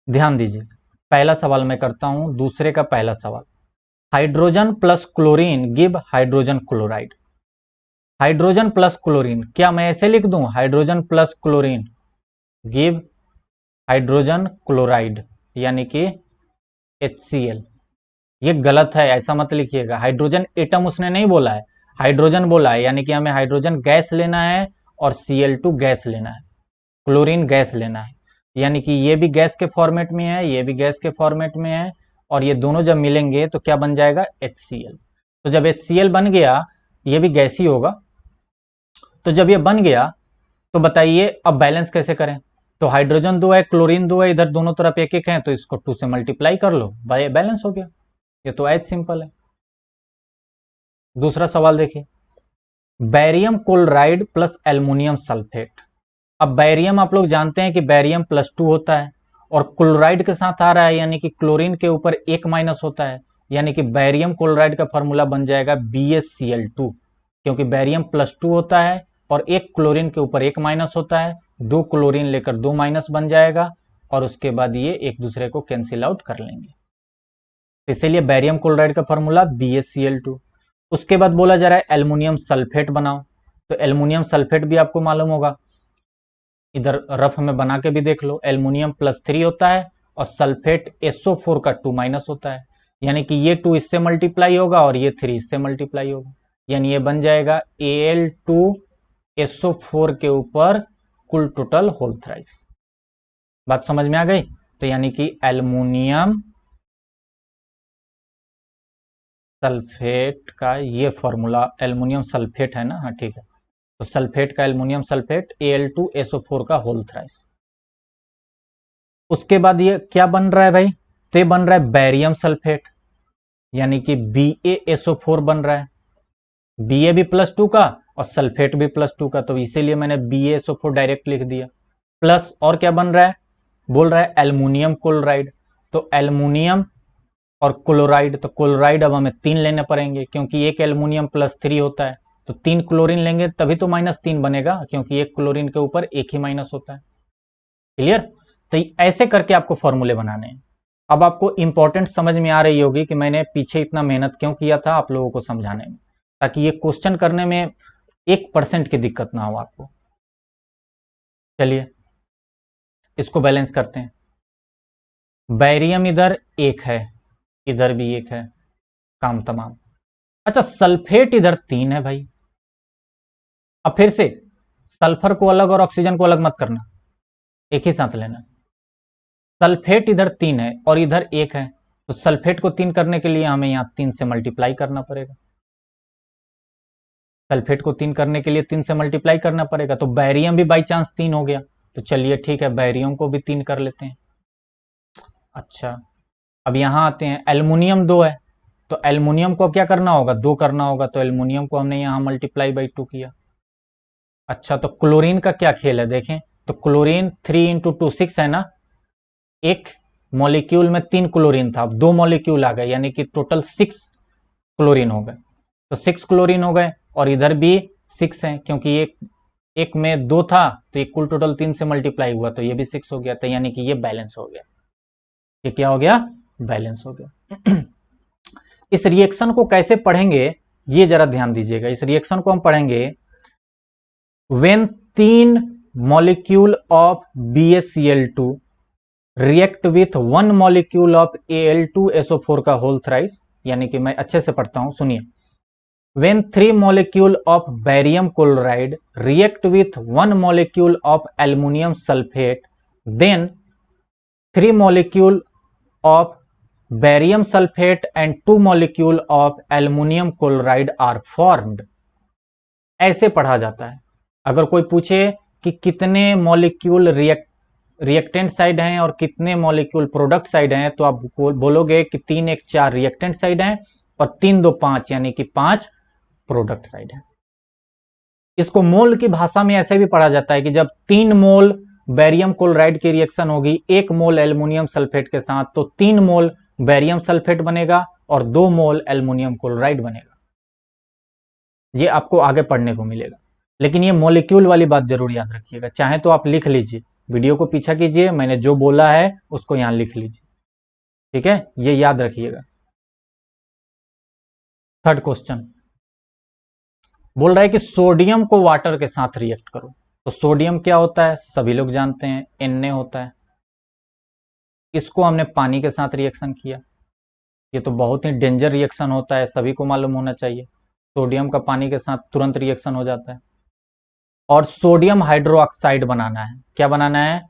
ध्यान दीजिए, पहला सवाल मैं करता हूं, दूसरे का पहला सवाल, hydrogen plus chlorine give hydrogen chloride. Hydrogen plus chlorine, क्या मैं ऐसे लिख दूं hydrogen plus chlorine give hydrogen chloride यानी कि HCl। ये गलत है, ऐसा मत लिखिएगा, हाइड्रोजन एटम उसने नहीं बोला है, हाइड्रोजन बोला है, यानी कि हमें हाइड्रोजन गैस लेना है और Cl2 गैस लेना है, क्लोरीन गैस लेना है, यानी कि ये भी गैस के फॉर्मेट में है, ये भी गैस के फॉर्मेट में है, और ये दोनों जब मिलेंगे तो क्या बन जाएगा HCl। तो जब HCl बन गया, ये भी गैस ही होगा, तो जब ये बन गया तो बताइए अब बैलेंस कैसे करें। तो हाइड्रोजन 2 है, क्लोरीन 2 है, इधर दोनों तरफ एक एक है, तो इसको 2 से मल्टीप्लाई कर लो, बैलेंस हो गया। ये तो एज सिंपल है। दूसरा सवाल देखिए, barium chloride plus aluminium sulphate. अब बैरियम आप लोग जानते हैं कि बैरियम +2 होता है और क्लोराइड के साथ आ रहा है, यानी कि क्लोरीन के ऊपर एक माइनस होता है, यानी कि बैरियम क्लोराइड का फॉर्मूला बन जाएगा BaCl2, क्योंकि बैरियम +2 होता है और एक क्लोरीन के ऊपर एक माइनस होता है, दो क्लोरीन लेकर दो माइनस बन जाएगा और उसके बाद ये एक दूसरे को कैंसिल आउट कर लेंगे, इसीलिए बैरियम क्लोराइड का फॉर्मूला BaCl2। उसके बाद बोला जा रहा है एल्युमिनियम सल्फेट बनाओ, तो एल्युमिनियम सल्फेट भी आपको मालूम होगा, इधर रफ में बना के भी देख लो, एल्युमिनियम +3 होता है और सल्फेट SO4 का 2- होता है, यानी कि ये 2 इससे मल्टीप्लाई होगा और ये 3 इससे मल्टीप्लाई होगा, यानी ये बन जाएगा Al2SO4 के ऊपर कुल टोटल होल थ्राइस। बात समझ में आ गई? तो यानी कि एल्युमिनियम सल्फेट का ये फॉर्मूला, एल्युमिनियम सल्फेट है ना, हाँ ठीक है, तो सल्फेट का एल्युमिनियम सल्फेट Al2SO4 का होल थ्राइस। उसके बाद ये क्या बन रहा है भाई? तो ये बन रहा है बैरियम सल्फेट, यानी कि BaSO4 बन रहा है, Ba भी +2 का और सल्फेट भी +2 का, तो इसीलिए मैंने BaSO4 डायरेक्ट लिख दिया। प्लस और क्या बन रहा है? बोल रहा है एल्युमिनियम क्लोराइड, तो एल्युमिनियम और क्लोराइड, तो क्लोराइड अब हमें 3 लेने पड़ेंगे क्योंकि एक एल्युमिनियम +3 होता है, तो 3 क्लोरीन लेंगे तभी तो -3 बनेगा, क्योंकि एक क्लोरीन के ऊपर एक ही माइनस होता है। क्लियर? तो ऐसे करके आपको फॉर्मूले बनाने हैं। अब आपको इंपॉर्टेंट समझ में आ रही होगी कि मैंने पीछे इतना मेहनत क्यों किया था आप लोगों को समझाने में, ताकि ये क्वेश्चन करने में 1% की दिक्कत ना हो आपको। चलिए इसको बैलेंस करते हैं। बैरियम इधर 1 है, इधर भी 1 है, काम तमाम। अच्छा सल्फेट इधर 3 है भाई। अब फिर से सल्फर को अलग और ऑक्सीजन को अलग मत करना, एक ही साथ लेना। सल्फेट इधर 3 है और इधर 1 है, तो सल्फेट को 3 करने के लिए हमें यहां 3 से मल्टीप्लाई करना पड़ेगा, सल्फेट को 3 करने के लिए 3 से मल्टीप्लाई करना पड़ेगा, तो बैरियम भी बाई चांस 3 हो गया, तो चलिए ठीक है बैरियम को भी 3 कर लेते हैं। अच्छा अब यहां आते हैं, एल्युमिनियम 2 है, तो एल्युमिनियम को क्या करना होगा? 2 करना होगा, तो एल्युमिनियम को हमने यहां मल्टीप्लाई बाई 2 किया। अच्छा तो क्लोरीन का क्या खेल है देखें, तो क्लोरीन 3 × 2 6 है ना, एक मॉलिक्यूल में 3 क्लोरीन था, अब 2 मॉलिक्यूल आ गए, यानी कि टोटल 6 क्लोरीन हो गए, तो 6 क्लोरीन हो गए, और इधर भी 6 है क्योंकि एक में 2 था, तो ये कुल टोटल 3 से मल्टीप्लाई हुआ, तो ये भी 6 हो गया, तो यानी कि ये बैलेंस हो गया। ये क्या हो गया? बैलेंस हो गया। इस रिएक्शन को कैसे पढ़ेंगे ये जरा ध्यान दीजिएगा। इस रिएक्शन को हम पढ़ेंगे when 3 molecule of BaCl2 react with 1 molecule of Al2SO4 का होल थ्राइस, यानी कि मैं अच्छे से पढ़ता हूं सुनिए। When 3 molecule of barium chloride react with 1 molecule of aluminum sulfate, then 3 molecule of barium sulfate and 2 molecule of aluminum chloride are formed। ऐसे पढ़ा जाता है। अगर कोई पूछे कि कितने मॉलिक्यूल रिएक्टेंट साइड हैं और कितने मॉलिक्यूल प्रोडक्ट साइड हैं, तो आप बोलोगे कि 3 1 4 रिएक्टेंट साइड हैं और 3 2 5, यानी कि 5 प्रोडक्ट साइड है। इसको मोल की भाषा में ऐसे भी पढ़ा जाता है कि जब 3 मोल बैरियम क्लोराइड की रिएक्शन होगी 1 मोल एल्युमिनियम सल्फेट के साथ, तो 3 मोल बैरियम सल्फेट बनेगा और 2 मोल एल्युमिनियम क्लोराइड बनेगा। ये आपको आगे पढ़ने को मिलेगा, लेकिन ये मॉलिक्यूल वाली बात जरूर याद रखिएगा। चाहे तो आप लिख लीजिए, वीडियो को पीछा कीजिए, मैंने जो बोला है उसको यहां लिख लीजिए, ठीक है, ये याद रखिएगा। थर्ड क्वेश्चन बोल रहा है कि सोडियम को वाटर के साथ रिएक्ट करो, तो सोडियम क्या होता है? सभी लोग जानते हैं Na होता है। इसको हमने पानी के साथ रिएक्शन किया, ये तो बहुत ही डेंजर रिएक्शन होता है, सभी को मालूम होना चाहिए। सोडियम का पानी के साथ तुरंत रिएक्शन हो जाता है, और सोडियम हाइड्रोक्साइड बनाना है। क्या बनाना है?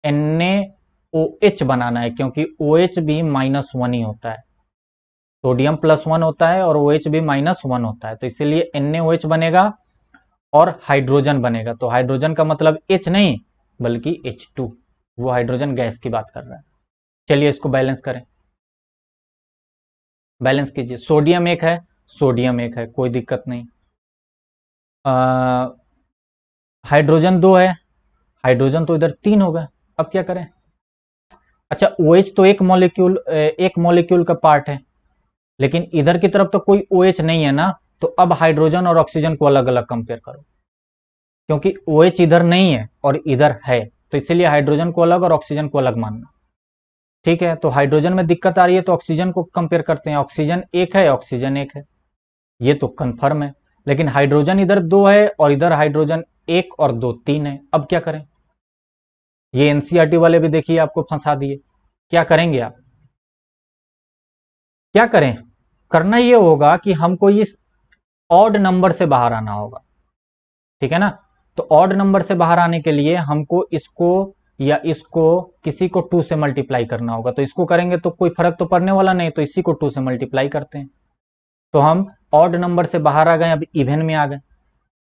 NaOH बनाना है, क्योंकि OH भी -1 ही होता है, सोडियम +1 होता है और OH भी -1 होता है, तो इसीलिए NaOH बनेगा और हाइड्रोजन बनेगा। तो हाइड्रोजन का मतलब H नहीं बल्कि H2, वो हाइड्रोजन गैस की बात कर रहा है। चलिए इसको बैलेंस करें, बैलेंस कीजिए। सोडियम 1 है, सोडियम 1 है, कोई दिक्कत नहीं। हाइड्रोजन 2 है, हाइड्रोजन तो इधर 3 होगा, अब क्या करें? अच्छा OH तो एक मॉलिक्यूल का पार्ट है, लेकिन इधर की तरफ तो कोई OH नहीं है ना, तो अब हाइड्रोजन और ऑक्सीजन को अलग अलग कंपेयर करो, क्योंकि OH इधर नहीं है और इधर है, तो इसलिए हाइड्रोजन को अलग और ऑक्सीजन को अलग मानना। ठीक है, तो हाइड्रोजन में दिक्कत आ रही है तो ऑक्सीजन को कंपेयर करते हैं, ऑक्सीजन 1 है, ऑक्सीजन 1 है, ये तो कंफर्म है, लेकिन हाइड्रोजन इधर 2 है और इधर हाइड्रोजन 1 और 2 3 है। अब क्या करें? ये एनसीईआरटी वाले भी देखिए आपको फंसा दिए। क्या करेंगे आप? क्या करें? करना ये होगा कि हमको इस ऑड नंबर से बाहर आना होगा, ठीक है ना? तो ऑड नंबर से बाहर आने के लिए हमको इसको या इसको किसी को 2 से मल्टीप्लाई करना होगा। तो इसको करेंगे तो कोई फर्क तो पड़ने वाला नहीं, तो इसी को 2 से मल्टीप्लाई करते हैं। तो हम ऑड नंबर से बाहर आ गए, अब इवन में आ गए,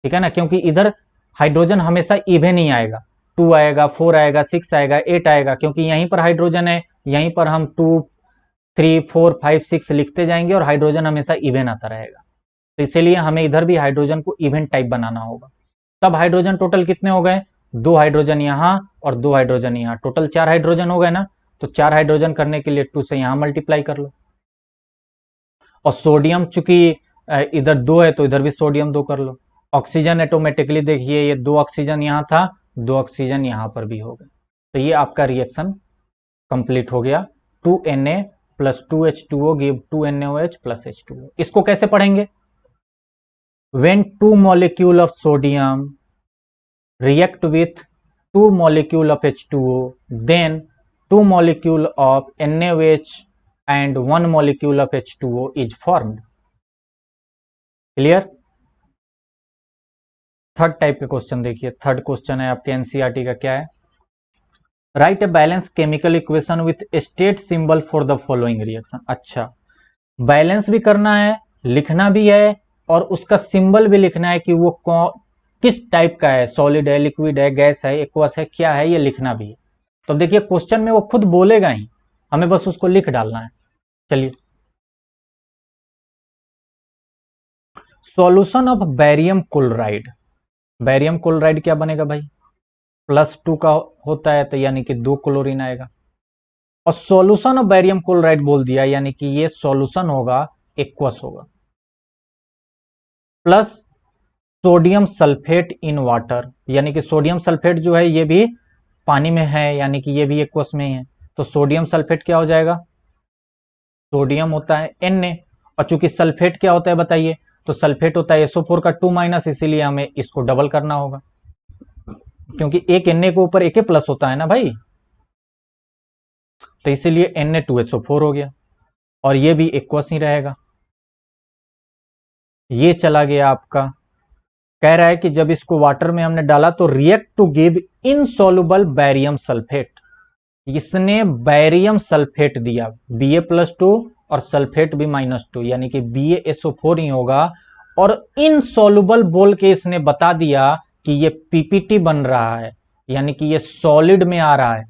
ठीक है ना? क्योंकि इधर हाइड्रोजन हमेशा इवन ही आएगा, 2 आएगा, 4 आएगा, 6 आएगा, 8 आएगा, क्योंकि यहीं पर हाइड्रोजन है। यहीं पर हम 2 3 4 5 6 लिखते जाएंगे और हाइड्रोजन हमेशा इवन आता रहेगा। तो इसीलिए हमें इधर भी हाइड्रोजन को इवन टाइप बनाना होगा। तब हाइड्रोजन टोटल कितने हो गए? 2 हाइड्रोजन यहाँ और 2 हाइड्रोजन यहाँ, टोटल 4 हाइड्रोजन हो गए ना? तो 4 हाइड्रोजन करने के लिए 2 से यहाँ मल्टीप्लाई कर लो। और सोडियम चूंकि इधर 2 है तो इधर भी सोडियम 2 कर लो। ऑक्सीजन ऑटोमेटिकली देखिए ये 2 ऑक्सीजन यहाँ था, 2 ऑक्सीजन यहाँ पर भी हो गए। तो ये आपका रिएक्शन कंप्लीट हो गया। 2Na plus 2H2O give 2NaOH plus H2O। इसको कैसे पढ़ेंगे? When 2 molecule of sodium react with 2 molecule of H2O, then 2 molecule of NaOH and 1 molecule of H2O is formed. Clear? Third type के क्वेश्चन देखिए, थर्ड क्वेश्चन है आपके एनसीईआरटी का, क्या है? Right a balance chemical equation with state symbol for the following reaction. अच्छा, बैलेंस भी करना है, लिखना भी है, और उसका सिंबल भी लिखना है कि वो किस टाइप का है, सॉलिड है, लिक्विड है, गैस है, एक्वस है, क्या है, ये लिखना भी है। तो देखिए क्वेश्चन में वो खुद बोलेगा ही, हमें बस उसको लिख डालना है। चलिए, solution of barium chloride. Barium chloride क्या बनेगा भाई? +2 का होता है, तो यानी कि 2 क्लोरीन आएगा। और सॉल्यूशन ऑफ बैरियम क्लोराइड बोल दिया, यानी कि ये सॉल्यूशन होगा, एक्वस होगा। Plus sodium sulphate in water, यानी कि सोडियम सल्फेट जो है ये भी पानी में है, यानी कि ये भी एक्वस में ही है। तो सोडियम सल्फेट क्या हो जाएगा? सोडियम होता है Na, और चूंकि सल्फेट क्या होता है बताइए? तो सल्फेट होता है SO4 का 2-, इसीलिए हमें इसको डबल करना होगा, क्योंकि एक Na के ऊपर एक प्लस होता है ना भाई, तो इसीलिए Na2SO4 हो गया, और ये भी एक्वस ही रहेगा। ये चला गया आपका। कह रहा है कि जब इसको वाटर में हमने डाला तो react to give insoluble barium sulphate. इसने बैरियम सल्फेट दिया, Ba+2 और सल्फेट भी -2, यानी कि BaSO4 ही होगा। और इनसॉल्युबल बोल के इसने बता दिया कि ये पीपीटी बन रहा है, यानी कि ये सॉलिड में आ रहा है।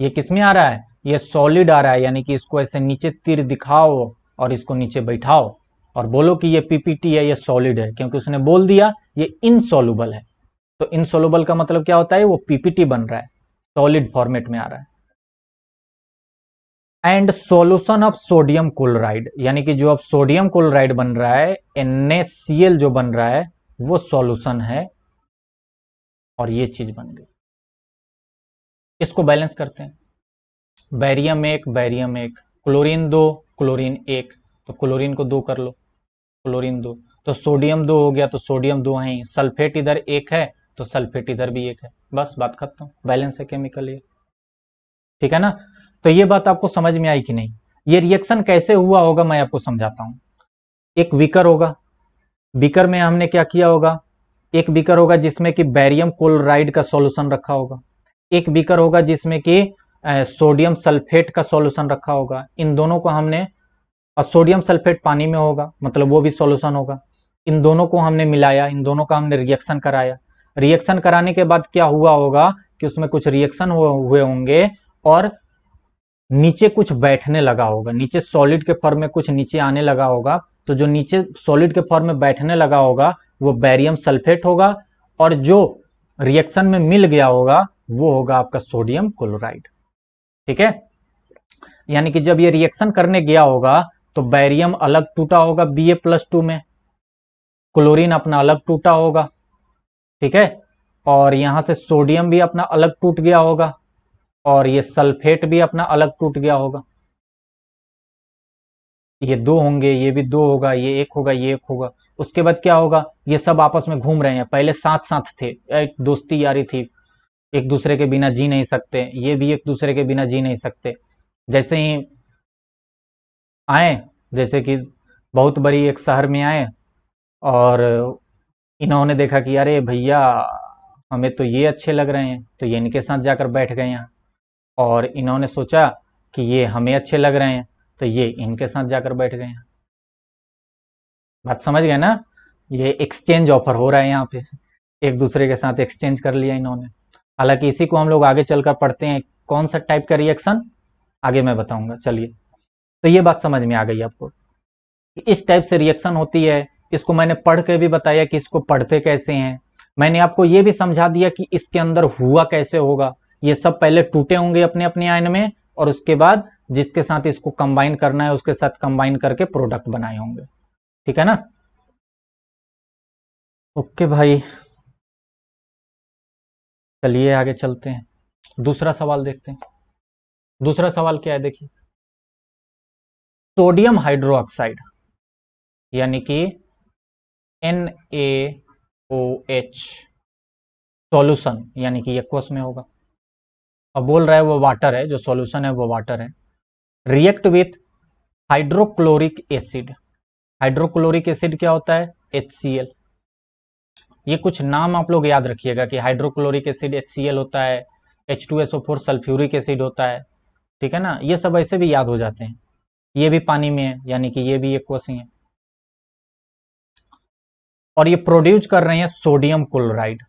ये किस में आ रहा है? ये सॉलिड आ रहा है, यानी कि इसको ऐसे नीचे तीर दिखाओ और इसको नीचे बैठाओ और बोलो कि ये पीपीटी है, ये सॉलिड है, क्योंकि उसने बोल दिया ये इनसॉल्युबल है। तो इनसॉल्युबल का मतलब क्या होता है? वो पीपीटी बन रहा है, सॉलिड फॉर्मेट में आ रहा है। And solution of sodium chloride, यानी कि जो अब सोडियम क्लोराइड बन रहा है, NaCl जो बन रहा है, वो सॉल्यूशन है, और ये चीज बन गई। इसको बैलेंस करते हैं। बैरियम 1 बैरियम 1, क्लोरीन 2 क्लोरीन 1, तो क्लोरीन को 2 कर लो, क्लोरीन 2, तो सोडियम 2 हो गया, तो सोडियम 2 है ही, सल्फेट इधर 1 है तो सल्फेट इधर भी 1 है, बस बात खत्म, बैलेंस है केमिकल ये, ठीक है ना? तो ये बात आपको समझ में आई कि नहीं? ये रिएक्शन कैसे हुआ होगा मैं आपको समझाता हूं। एक बीकर होगा, बीकर में हमने क्या किया होगा? एक बीकर होगा जिसमें कि बैरियम क्लोराइड का सॉल्यूशन रखा होगा, एक बीकर होगा जिसमें कि सोडियम सल्फेट का सॉल्यूशन रखा होगा। इन दोनों को हमने, और सोडियम सल्फेट पानी में होगा, मतलब वो भी सॉल्यूशन होगा। इन दोनों को हमने मिलाया, इन दोनों का हमने रिएक्शन कराया। रिएक्शन कराने के बाद क्या हुआ होगा कि उसमें कुछ रिएक्शन हुए होंगे, और नीचे कुछ बैठने लगा होगा, नीचे सॉलिड के फॉर्म में कुछ नीचे आने लगा होगा। तो जो नीचे सॉलिड के फॉर्म में बैठने लगा होगा वो बैरियम सल्फेट होगा, और जो रिएक्शन में मिल गया होगा वो होगा आपका सोडियम क्लोराइड, ठीक है? यानी कि जब ये रिएक्शन करने गया होगा तो बैरियम अलग टूटा होगा Ba+2 में, क्लोरीन अपना अलग टूटा होगा, ठीक है? और यहां से सोडियम भी अपना अलग टूट गया होगा, और ये सल्फेट भी अपना अलग टूट गया होगा। ये दो होंगे, ये भी दो होगा, ये एक होगा, ये एक होगा। उसके बाद क्या होगा, ये सब आपस में घूम रहे हैं, पहले साथ साथ थे, एक दोस्ती यारी थी, एक दूसरे के बिना जी नहीं सकते, ये भी एक दूसरे के बिना जी नहीं सकते। जैसे ही आए, जैसे कि बहुत बड़ी एक शहर में आए, और इन्होंने देखा कि अरे भैया, हमें तो ये अच्छे लग रहे हैं, तो ये इनके साथ जाकर बैठ गए यहाँ। और इन्होंने सोचा कि ये हमें अच्छे लग रहे हैं, तो ये इनके साथ जाकर बैठ गए यहाँ। बात समझ गए ना? ये एक्सचेंज ऑफर हो रहा है यहाँ पे, एक दूसरे के साथ एक्सचेंज कर लिया इन्होंने। हालांकि इसी को हम लोग आगे चलकर पढ़ते हैं, कौन सा टाइप का रिएक्शन, आगे मैं बताऊंगा। चलिए, तो ये बात समझ में आ गई आपको कि इस टाइप से रिएक्शन होती है। इसको मैंने पढ़ के भी बताया कि इसको पढ़ते कैसे हैं। मैंने आपको ये भी समझा दिया कि इसके अंदर हुआ कैसे होगा। ये सब पहले टूटे होंगे अपने अपने आयन में, और उसके बाद जिसके साथ इसको कंबाइन करना है उसके साथ कंबाइन करके प्रोडक्ट बनाए होंगे। ठीक है ना? ओके भाई, चलिए आगे चलते हैं, दूसरा सवाल देखते हैं। दूसरा सवाल क्या है, देखिए। सोडियम हाइड्रोक्साइड यानी कि NaOH सॉल्यूशन, यानी कि एक्वस में होगा। अब बोल रहा है वो वाटर है, जो सॉल्यूशन है वो वाटर है। React with hydrochloric acid. Hydrochloric acid क्या होता है? HCl। ये कुछ नाम आप लोग याद रखिएगा कि हाइड्रोक्लोरिक एसिड HCl होता है, H2SO4 सल्फ्यूरिक एसिड होता है। ठीक है ना? ये सब ऐसे भी याद हो जाते हैं। ये भी पानी में है, यानी कि ये भी एक्वस ही है। और ये प्रोड्यूस कर रहे हैं सोडियम क्लोराइड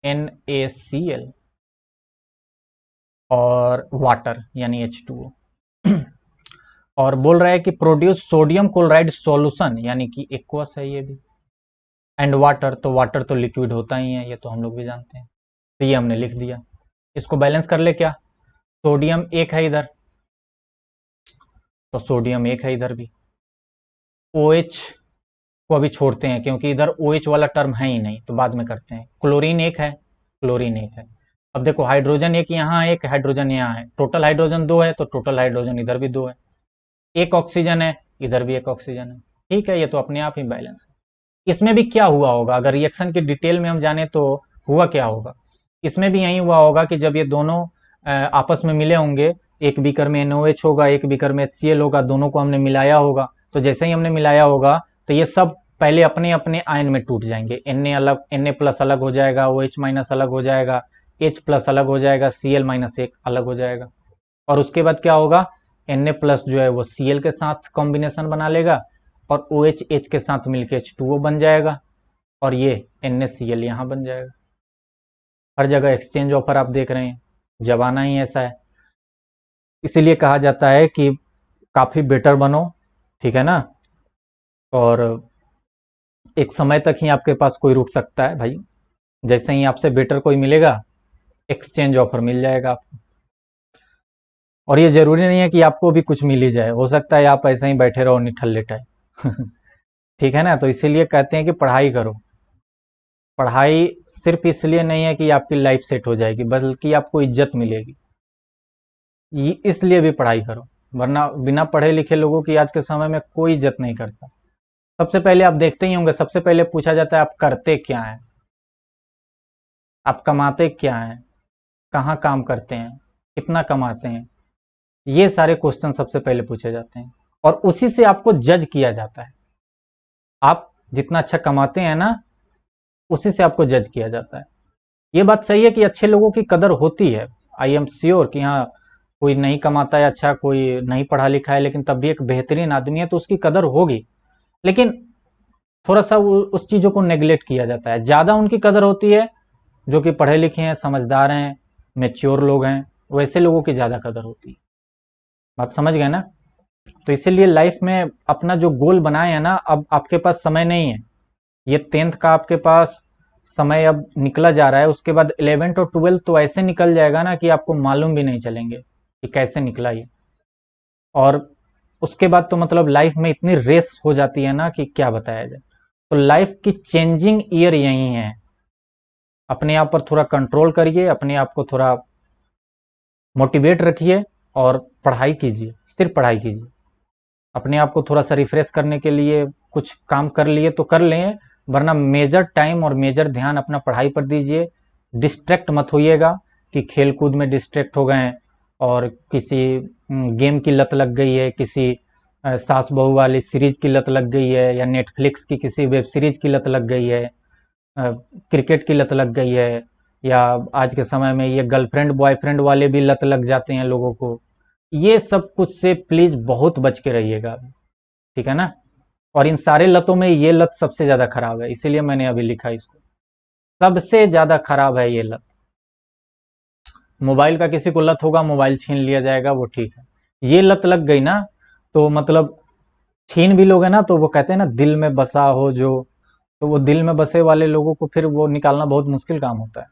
NaCl और वाटर यानी H2O। और बोल रहा है कि प्रोड्यूस सोडियम क्लोराइड सॉल्यूशन, यानी कि एक्वस है ये भी। एंड वाटर, तो वाटर तो लिक्विड होता ही है, ये तो हम लोग भी जानते हैं। तो ये हमने लिख दिया। इसको बैलेंस कर ले क्या, सोडियम एक है इधर, तो सोडियम एक है इधर भी। OH को अभी छोड़ते हैं क्योंकि इधर OH वाला टर्म है ही नहीं, तो बाद में करते हैं। क्लोरीन एक है, क्लोरीन एक है। अब देखो, हाइड्रोजन एक यहाँ है, एक हाइड्रोजन यहाँ है, टोटल हाइड्रोजन दो है, तो टोटल हाइड्रोजन इधर भी दो है। एक ऑक्सीजन है, इधर भी एक ऑक्सीजन है। ठीक है, ये तो अपने आप ही बैलेंस है। इसमें भी क्या हुआ होगा, अगर रिएक्शन की डिटेल में हम जाने तो हुआ क्या होगा। इसमें भी यही हुआ होगा कि जब ये दोनों आपस में मिले होंगे, एक बीकर में NOH होगा, एक बीकर में HCl होगा, दोनों को हमने मिलाया होगा। तो जैसे ही हमने मिलाया होगा, तो ये सब पहले अपने अपने आयन में टूट जाएंगे। Na अलग, Na प्लस अलग हो जाएगा, OH माइनस अलग हो जाएगा, H प्लस अलग हो जाएगा, Cl माइनस एक अलग हो जाएगा। और उसके बाद क्या होगा, Na प्लस जो है वो Cl के साथ कॉम्बिनेशन बना लेगा, और OH H के साथ मिलकर H2O बन जाएगा, और ये NaCl यहाँ बन जाएगा। हर जगह एक्सचेंज ऑफर आप देख रहे हैं, जमाना ही ऐसा है। इसीलिए कहा जाता है कि काफी बेटर बनो, ठीक है ना? और एक समय तक ही आपके पास कोई रुक सकता है भाई। जैसे ही आपसे बेटर कोई मिलेगा, एक्सचेंज ऑफर मिल जाएगा आपको। और ये जरूरी नहीं है कि आपको भी कुछ मिल ही जाए, हो सकता है आप ऐसे ही बैठे रहो निठल्ले टाइप। ठीक है ना? तो इसीलिए कहते हैं कि पढ़ाई करो। पढ़ाई सिर्फ इसलिए नहीं है कि आपकी लाइफ सेट हो जाएगी, बल्कि आपको इज्जत मिलेगी, इसलिए भी पढ़ाई करो। वरना बिना पढ़े लिखे लोगों की आज के समय में कोई इज्जत नहीं करता। सबसे पहले आप देखते ही होंगे, सबसे पहले पूछा जाता है आप करते क्या हैं, आप कमाते क्या हैं, कहाँ काम करते हैं, कितना कमाते हैं। ये सारे क्वेश्चन सबसे पहले पूछे जाते हैं, और उसी से आपको जज किया जाता है। आप जितना अच्छा कमाते हैं ना, उसी से आपको जज किया जाता है। ये बात सही है कि अच्छे लोगों की कदर होती है। आई एम श्योर कि हाँ, कोई नहीं कमाता है अच्छा, कोई नहीं पढ़ा लिखा है, लेकिन तब भी एक बेहतरीन आदमी है, तो उसकी कदर होगी। लेकिन थोड़ा सा उस चीजों को नेग्लेक्ट किया जाता है। ज्यादा उनकी कदर होती है जो कि पढ़े लिखे हैं, समझदार हैं, मेच्योर लोग हैं, वैसे लोगों की ज्यादा कदर होती है। बात समझ गए ना? तो इसीलिए लाइफ में अपना जो गोल बनाए हैं ना, अब आपके पास समय नहीं है। ये 10th का आपके पास समय अब निकला जा रहा है, उसके बाद 11th और 12th तो ऐसे निकल जाएगा ना कि आपको मालूम भी नहीं चलेंगे कि कैसे निकला ये। और उसके बाद तो मतलब लाइफ में इतनी रेस हो जाती है ना कि क्या बताया जाए। तो लाइफ की चेंजिंग ईयर यही है। अपने आप पर थोड़ा कंट्रोल करिए, अपने आप को थोड़ा मोटिवेट रखिए, और पढ़ाई कीजिए, सिर्फ पढ़ाई कीजिए। अपने आप को थोड़ा सा रिफ्रेश करने के लिए कुछ काम कर लिए तो कर लें, वरना मेजर टाइम और मेजर ध्यान अपना पढ़ाई पर दीजिए। डिस्ट्रैक्ट मत होइएगा कि खेल कूद में डिस्ट्रैक्ट हो गए और किसी गेम की लत लग गई है, किसी सास बहू वाली सीरीज की लत लग गई है, या नेटफ्लिक्स की किसी वेब सीरीज की लत लग गई है, क्रिकेट की लत लग गई है, या आज के समय में ये गर्लफ्रेंड बॉयफ्रेंड वाले भी लत लग जाते हैं लोगों को। ये सब कुछ से प्लीज बहुत बच के रहिएगा, ठीक है ना। और इन सारे लतों में ये लत सबसे ज्यादा खराब है, इसीलिए मैंने अभी लिखा इसको, सबसे ज्यादा खराब है ये लत। मोबाइल का किसी को लत होगा, मोबाइल छीन लिया जाएगा, वो ठीक है। ये लत लग गई ना, तो मतलब छीन भी लोगे ना, तो वो कहते हैं ना दिल में बसा हो जो, तो वो दिल में बसे वाले लोगों को फिर वो निकालना बहुत मुश्किल काम होता है।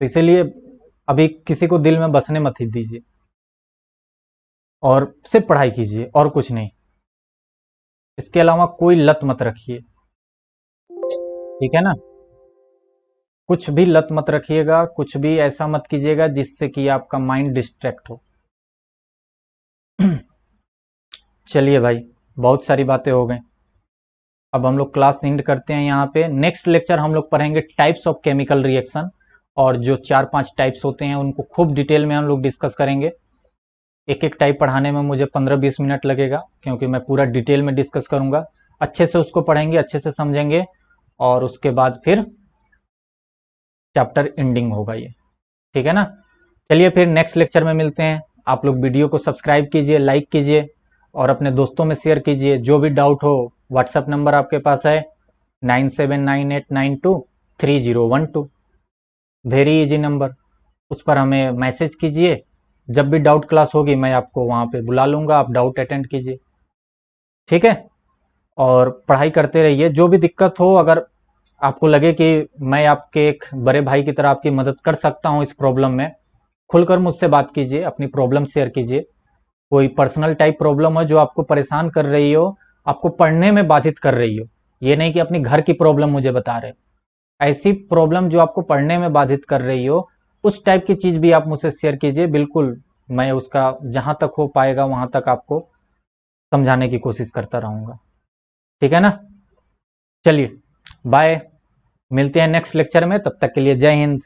तो इसीलिए अभी किसी को दिल में बसने मत ही दीजिए, और सिर्फ पढ़ाई कीजिए और कुछ नहीं। इसके अलावा कोई लत मत रखिए, ठीक है ना। कुछ भी लत मत रखिएगा, कुछ भी ऐसा मत कीजिएगा जिससे कि आपका माइंड डिस्ट्रैक्ट हो। चलिए भाई, बहुत सारी बातें हो गई, अब हम लोग क्लास एंड करते हैं यहाँ पे। नेक्स्ट लेक्चर हम लोग पढ़ेंगे टाइप्स ऑफ केमिकल रिएक्शन, और जो 4-5 टाइप्स होते हैं उनको खूब डिटेल में हम लोग डिस्कस करेंगे। एक एक टाइप पढ़ाने में मुझे 15-20 मिनट लगेगा, क्योंकि मैं पूरा डिटेल में डिस्कस करूंगा। अच्छे से उसको पढ़ेंगे, अच्छे से समझेंगे, और उसके बाद फिर चैप्टर एंडिंग होगा ये, ठीक है ना। चलिए फिर नेक्स्ट लेक्चर में मिलते हैं। आप लोग वीडियो को सब्सक्राइब कीजिए, लाइक कीजिए, और अपने दोस्तों में शेयर कीजिए। जो भी डाउट हो, व्हाट्सएप नंबर आपके पास है 9798923012, वेरी इजी नंबर, उस पर हमें मैसेज कीजिए। जब भी डाउट क्लास होगी मैं आपको वहां पे बुला लूंगा, आप डाउट अटेंड कीजिए, ठीक है। और पढ़ाई करते रहिए। जो भी दिक्कत हो, अगर आपको लगे कि मैं आपके एक बड़े भाई की तरह आपकी मदद कर सकता हूं इस प्रॉब्लम में, खुलकर मुझसे बात कीजिए, अपनी प्रॉब्लम शेयर कीजिए। कोई पर्सनल टाइप प्रॉब्लम हो जो आपको परेशान कर रही हो, आपको पढ़ने में बाधित कर रही हो, ये नहीं कि अपनी घर की प्रॉब्लम मुझे बता रहे हो, ऐसी प्रॉब्लम जो आपको पढ़ने में बाधित कर रही हो, उस टाइप की चीज भी आप मुझसे शेयर कीजिए। बिल्कुल, मैं उसका जहां तक हो पाएगा वहां तक आपको समझाने की कोशिश करता रहूंगा, ठीक है ना। चलिए बाय, मिलते हैं नेक्स्ट लेक्चर में, तब तक के लिए जय हिंद।